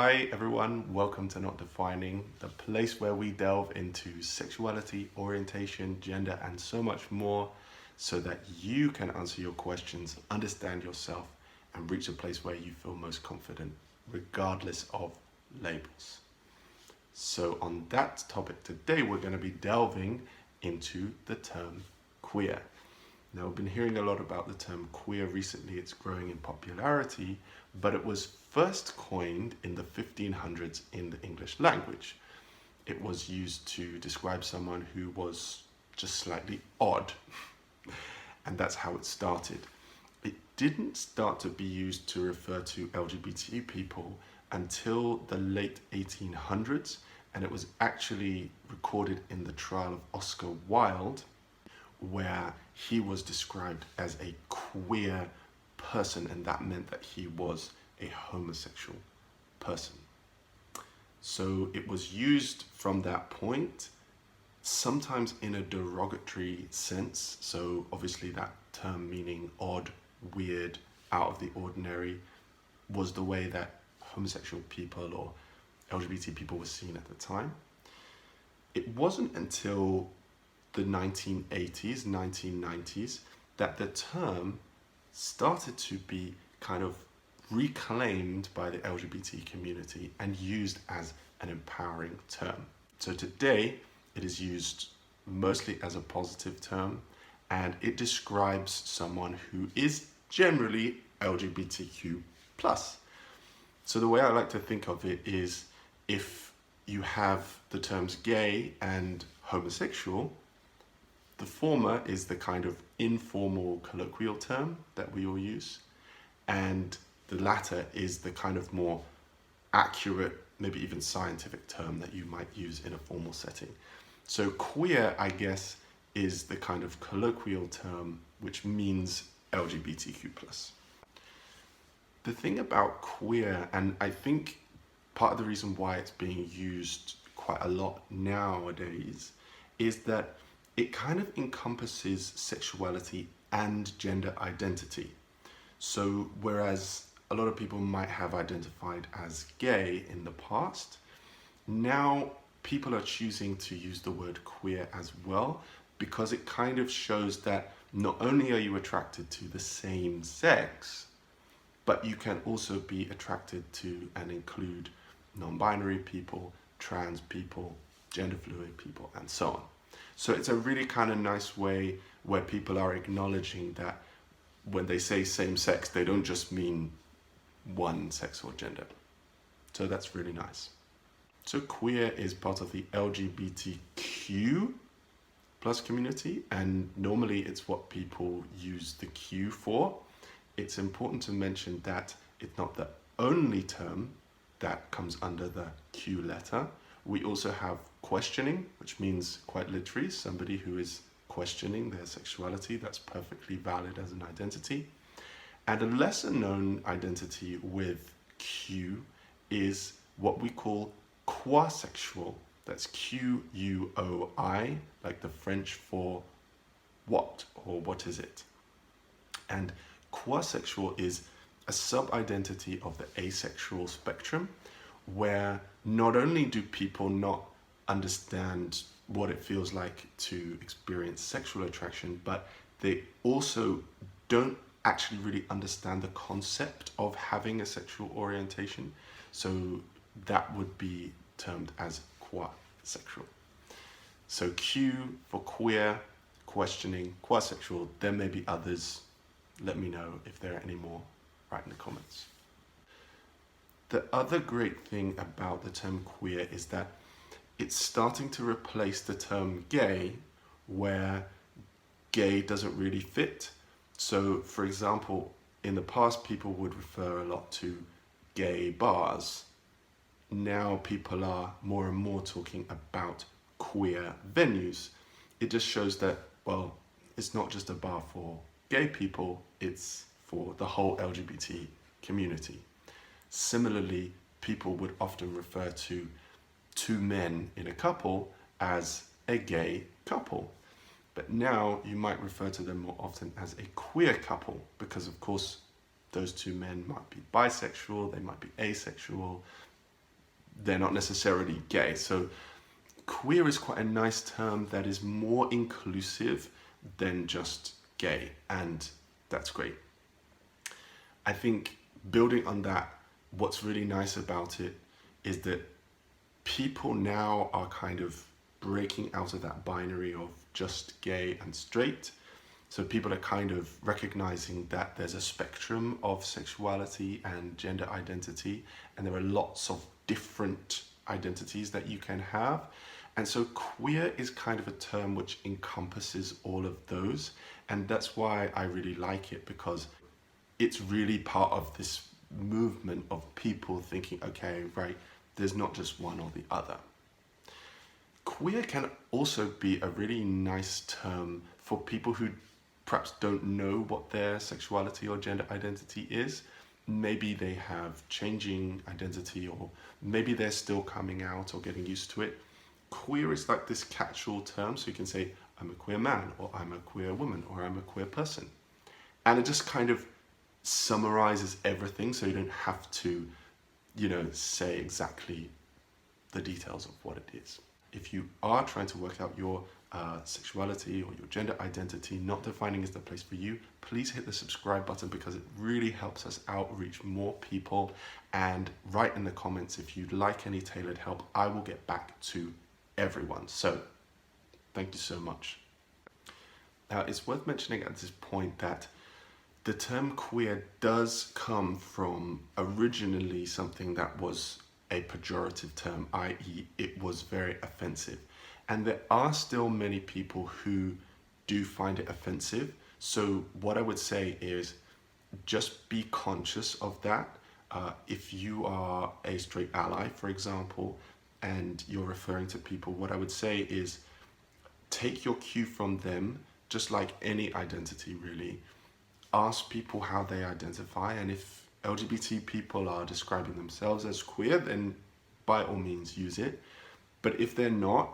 Hi everyone, welcome to Not Defining, the place where we delve into sexuality, orientation, gender, and so much more so that you can answer your questions, understand yourself, and reach a place where you feel most confident, regardless of labels. So on that topic today, we're going to be delving into the term queer. Now, we've been hearing a lot about the term queer recently. It's growing in popularity, but it was first coined in the 1500s in the English language. It was used to describe someone who was just slightly odd, and that's how it started. It didn't start to be used to refer to LGBT people until the late 1800s, and it was actually recorded in the trial of Oscar Wilde, where he was described as a queer person, and that meant that he was a homosexual person. So it was used from that point, sometimes in a derogatory sense. So obviously that term meaning odd, weird, out of the ordinary was the way that homosexual people or LGBT people were seen at the time. It wasn't until the 1980s, 1990s, that the term started to be kind of reclaimed by the LGBT community and used as an empowering term. So today, it is used mostly as a positive term, and it describes someone who is generally LGBTQ+. So the way I like to think of it is, if you have the terms gay and homosexual, the former is the kind of informal colloquial term that we all use, and the latter is the kind of more accurate, maybe even scientific term that you might use in a formal setting. So queer, I guess, is the kind of colloquial term which means LGBTQ+. The thing about queer, and I think part of the reason why it's being used quite a lot nowadays, is that it kind of encompasses sexuality and gender identity. So whereas a lot of people might have identified as gay in the past, now people are choosing to use the word queer as well, because it kind of shows that not only are you attracted to the same sex, but you can also be attracted to and include non-binary people, trans people, gender fluid people, and so on. So it's a really kind of nice way where people are acknowledging that when they say same sex, they don't just mean one sex or gender. So that's really nice. So queer is part of the LGBTQ plus community, and normally it's what people use the Q for. It's important to mention that it's not the only term that comes under the Q letter. We also have questioning, which means quite literally somebody who is questioning their sexuality. That's perfectly valid as an identity. And a lesser known identity with Q is what we call quasexual. That's Q-U-O-I, like the French for what or what is it. And quasexual is a sub-identity of the asexual spectrum, where not only do people not understand what it feels like to experience sexual attraction, but they also don't actually really understand the concept of having a sexual orientation. So that would be termed as quasexual. So Q for queer, questioning, quasexual. There may be others. Let me know if there are any more. Write in the comments. The other great thing about the term queer is that it's starting to replace the term gay, where gay doesn't really fit. So, for example, in the past, people would refer a lot to gay bars. Now people are more and more talking about queer venues. It just shows that, well, it's not just a bar for gay people, it's for the whole LGBT community. Similarly, people would often refer to two men in a couple as a gay couple. But now you might refer to them more often as a queer couple, because of course those two men might be bisexual, they might be asexual, they're not necessarily gay. So queer is quite a nice term that is more inclusive than just gay, and that's great. I think building on that, what's really nice about it is that people now are kind of breaking out of that binary of just gay and straight. So people are kind of recognizing that there's a spectrum of sexuality and gender identity, and there are lots of different identities that you can have. And so queer is kind of a term which encompasses all of those. And that's why I really like it, because it's really part of this movement of people thinking, okay, right, there's not just one or the other. Queer can also be a really nice term for people who perhaps don't know what their sexuality or gender identity is. Maybe they have changing identity, or maybe they're still coming out or getting used to it. Queer is like this catch-all term, so you can say, I'm a queer man, or I'm a queer woman, or I'm a queer person. And it just kind of summarizes everything, so you don't have to, say exactly the details of what it is. If you are trying to work out your sexuality or your gender identity, Not Defining is the place for you. Please hit the subscribe button, because it really helps us outreach more people. And write in the comments if you'd like any tailored help. I will get back to everyone. So thank you so much. Now, it's worth mentioning at this point that the term queer does come from originally something that was a pejorative term, i.e. it was very offensive. And there are still many people who do find it offensive. So what I would say is just be conscious of that. If you are a straight ally, for example, and you're referring to people, what I would say is take your cue from them, just like any identity really. Ask people how they identify, and if LGBT people are describing themselves as queer, then by all means use it. But if they're not,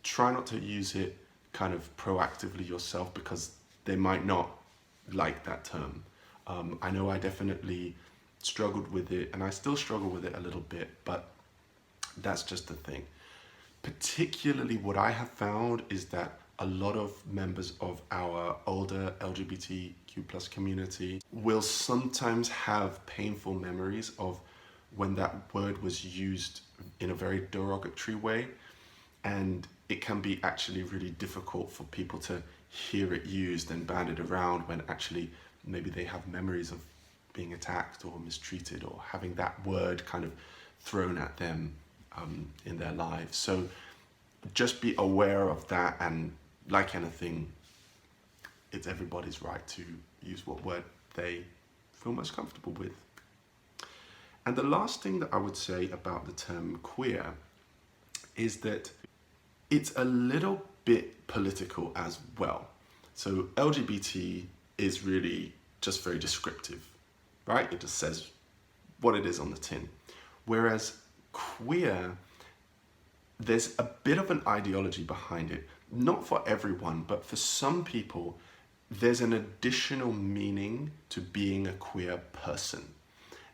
try not to use it kind of proactively yourself, because they might not like that term. I know I definitely struggled with it, and I still struggle with it a little bit, but that's just the thing. Particularly what I have found is that a lot of members of our older LGBTQ+ community will sometimes have painful memories of when that word was used in a very derogatory way, and it can be actually really difficult for people to hear it used and bandied around when actually maybe they have memories of being attacked or mistreated, or having that word kind of thrown at them in their lives. So just be aware of that, and like anything, it's everybody's right to use what word they feel most comfortable with. And the last thing that I would say about the term queer is that it's a little bit political as well. So LGBT is really just very descriptive, right? It just says what it is on the tin. Whereas queer, there's a bit of an ideology behind it. Not for everyone, but for some people, there's an additional meaning to being a queer person.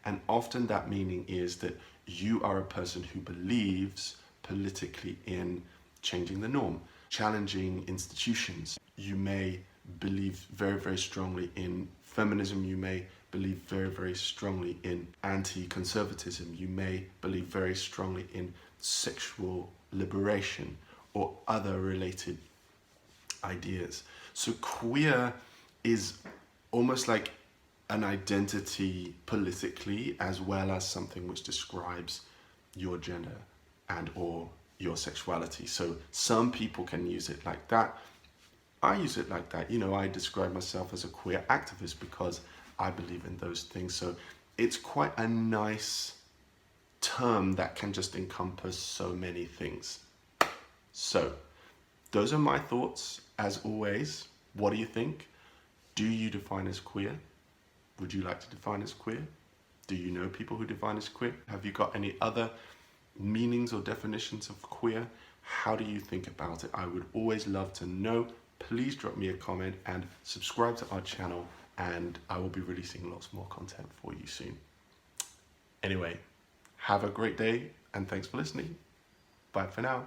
And often that meaning is that you are a person who believes politically in changing the norm, challenging institutions. You may believe very, very strongly in feminism. You may believe very, very strongly in anti-conservatism. You may believe very strongly in sexual liberation or other related ideas. So queer is almost like an identity politically, as well as something which describes your gender and or your sexuality. So some people can use it like that. I use it like that. I describe myself as a queer activist because I believe in those things. So it's quite a nice term that can just encompass so many things. So those are my thoughts. As always, what do you think? Do you define as queer? Would you like to define as queer? Do you know people who define as queer? Have you got any other meanings or definitions of queer? How do you think about it? I would always love to know. Please drop me a comment and subscribe to our channel, and I will be releasing lots more content for you soon. Anyway, have a great day. and thanks for listening. Bye for now.